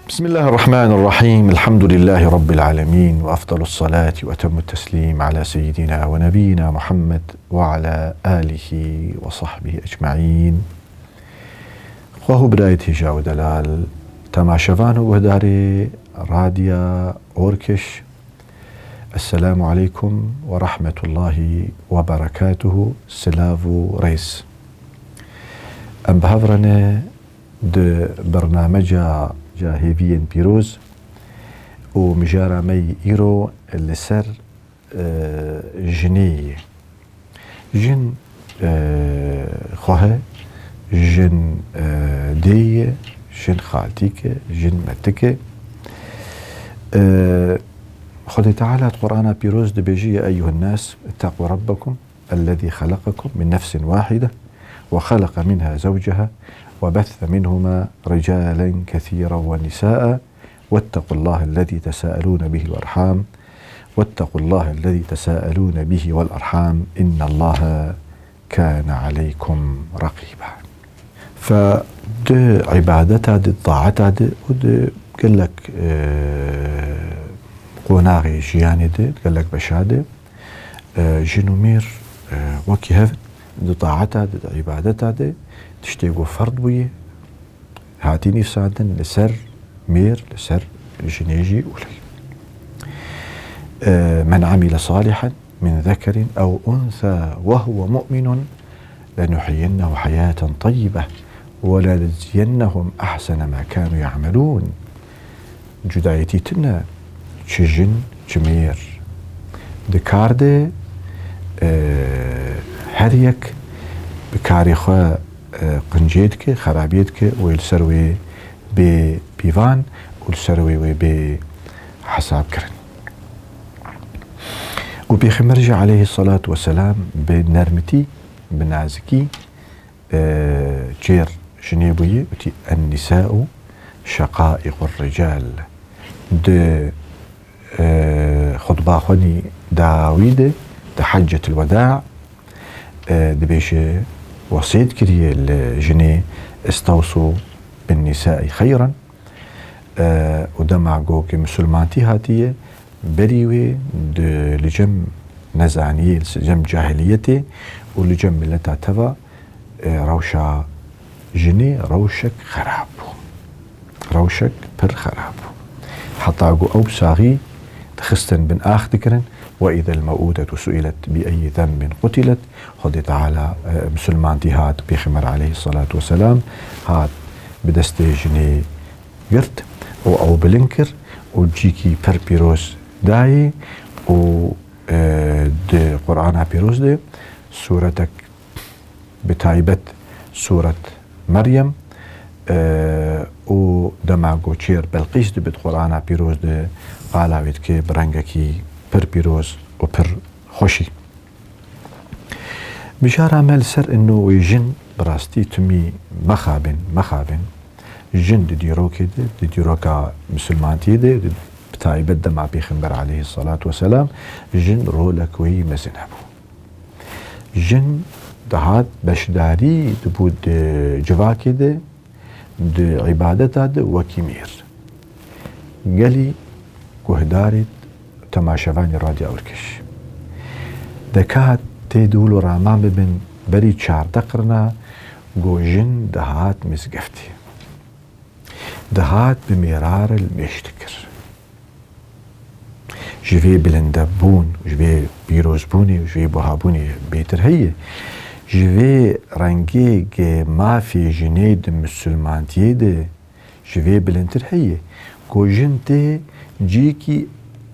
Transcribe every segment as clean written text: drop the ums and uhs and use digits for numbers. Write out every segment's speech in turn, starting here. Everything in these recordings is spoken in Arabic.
بسم الله الرحمن الرحيم. الحمد لله رب العالمين، وأفضل الصلاة وأتم التسليم على سيدنا ونبينا محمد وعلى آله وصحبه أجمعين. خواه بداية هجا ودلال تماشفان وهداري راديا أوركش. السلام عليكم ورحمة الله وبركاته. سلافو ريس أم بهفرنا د برنامجا جاهيفيا بيروز ومجارة مي إيرو لسر جني جن خواه جن دي جن خالتيك جن متك خذ تعالى القرآن بيروز دبيجي أيها الناس اتقوا ربكم الذي خلقكم من نفس واحدة وخلق منها زوجها وبث منهما رجالا كثيرا ونساء واتقوا الله الذي تساءلون به والأرحام واتقوا الله الذي تساءلون به والأرحام إن الله كان عليكم رقيبا. فد عبادتها د طاعتها د ود قال لك قناغي جياني د قال لك بشاده جنومير وكي هف د طاعتها د عبادتها د تشتيقو فرض بويه هاتيني سادن لسر مير لسر جنيجي أولي. من عمل صالحا من ذكر أو أنثى وهو مؤمن لنحيينه حياة طيبة ولنجزينهم أحسن ما كانوا يعملون. جدايتي تنا تشجن جمير دكارده هريك بكاريخا قنجيتك خرابيتك ويلسروي ببيفان والسروي بحساب كرن. وبيخمرجع عليه الصلاة والسلام بنرمتي بنازكي جير جنيبوي وتي النساء شقائق الرجال د خطبة خوني داويد حجة الوداع دبيش وصيت كريه الجني استوصوا بالنساء خيرا ودمع جوك مسلمانتي هاتيه بريوي لجم نزانيه لجم جاهليتي ولجم ملتا تبا روشا جني روشك خرابو روشك بر خرابو حتى أو بساغي تخستن بن آخ ذكرن وإذا الموءودة سئلت بأي ذنب قتلت. خذ تعالى مسلمان هات بيخمر عليه الصلاة والسلام هات بدستي جني قرت أو بلنكر وجيكي بر بيروز داي و د قرآن بيروز دي سورتك بتايبت سورة مريم و دماغو تشير بلقيس دي بالقرآن بيروز دي قالاويت كي برنگكي بر بيروز و بر خوشي. بشارة مال سر انه يجن براستي تمي مخابن جن دي روكي دي روكا مسلمانتي دي بتاعي بدا مع بيخنبر عليه الصلاة والسلام جن رولك وي مزنبو جن دهات بشداري دبود جواكي دي عبادتا دي وكيمير قالي كهداري تماشفاني راديو أوركش دكات تيدولو رامان ببن بري چار دقرنا گو جن دهات مزگفتي دهات بميرار المشتكر جوي بلندبون جوي بيروزبوني جوي بوهابوني بيتر هي جوي رنگي ما في جنيد مسلمان تيده جوي بلندر هي گو جن تي جيكي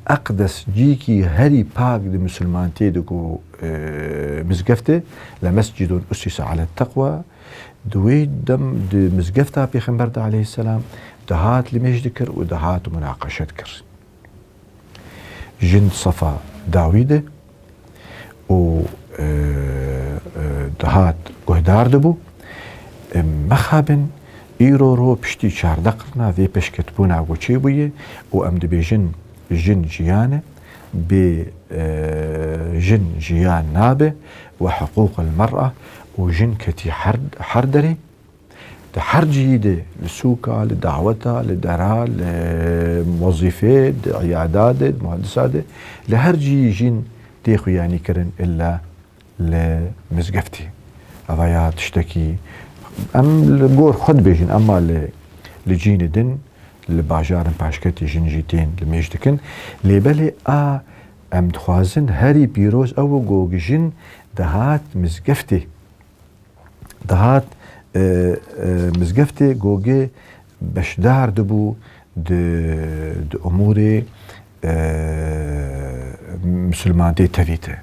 أقدس جيكي هري باق دي مسلمان تيدكو مزقفته لمسجد أسس على التقوى دوي دم دي مزقفته بيخنبر عليه السلام دهات لمجدكر ودهات مناقشتكر جند صفا داويده و دهات قهدار دبو مخابن إيرو رو بشتي چار دقرنا في بشكتبونا وچي بويه و أمد بيجن جن جيانه بجن جيان نابه وحقوق المرأة وجن كتي حردري هرجي لسوكا لدعوتا لدرا لوظيفة عيادات مهندسات لهرجي جين تيخو يعني كرن إلا لمزقفتي أضايا تشتكي أم لبور خد بيجين أما لجين دن لباجارن باشكتي جين جيتين لميجدكن لبالي أم دخوازن هاري بيروز أو جوجين دهات مزقفتي دهات مزقفتي جوجي بشدار دبو د أموري مسلمانتي تفيته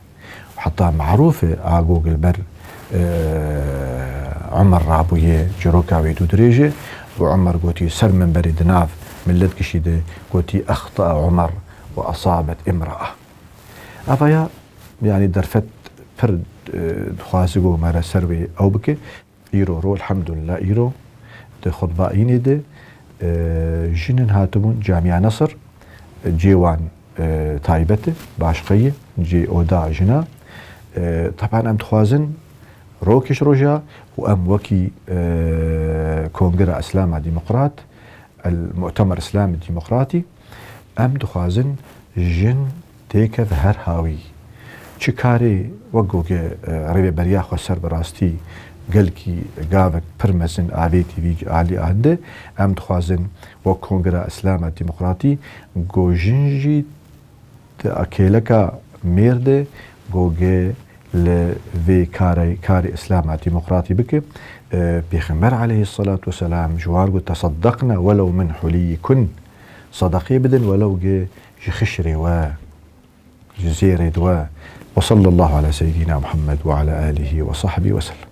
وحتى معروفة جوجل بر عمر رابويه جروكا ويدو دريجي وعمر قوتي سر من بريد ناف من لد كشيدة قوتي أخطأ عمر وأصابت امرأة أفايا يعني درفت فرد دخواسقو مرة سروي أو بك إيرو رو الحمد لله إيرو دي خطبة إيني دي جنن هاتبون جامعة نصر جيوان تايبته باشقية جي أودا جنا طبعا أم تخوازن روكش رجا وأم وكي كونغرا إسلام ديمقراط المؤتمر الإسلامي الديمقراطي أم تخوازن جن تيك ظهر هاوي چكاري وقوغي ريبي بريا خسر براستي قلكي قابك برمزن آليتي فيك آلي عنده أم تخوازن وكونغرا إسلام الديمقراطي قو جنجي تأكيلك ميرده قوغي لفي كاري إسلام ديمقراطي بك بيخمر عليه الصلاة والسلام جوار تصدقنا ولو من حلي كن صدقي بدن ولو جخشري جزيري دوا وصلى الله على سيدنا محمد وعلى آله وصحبه وسلم.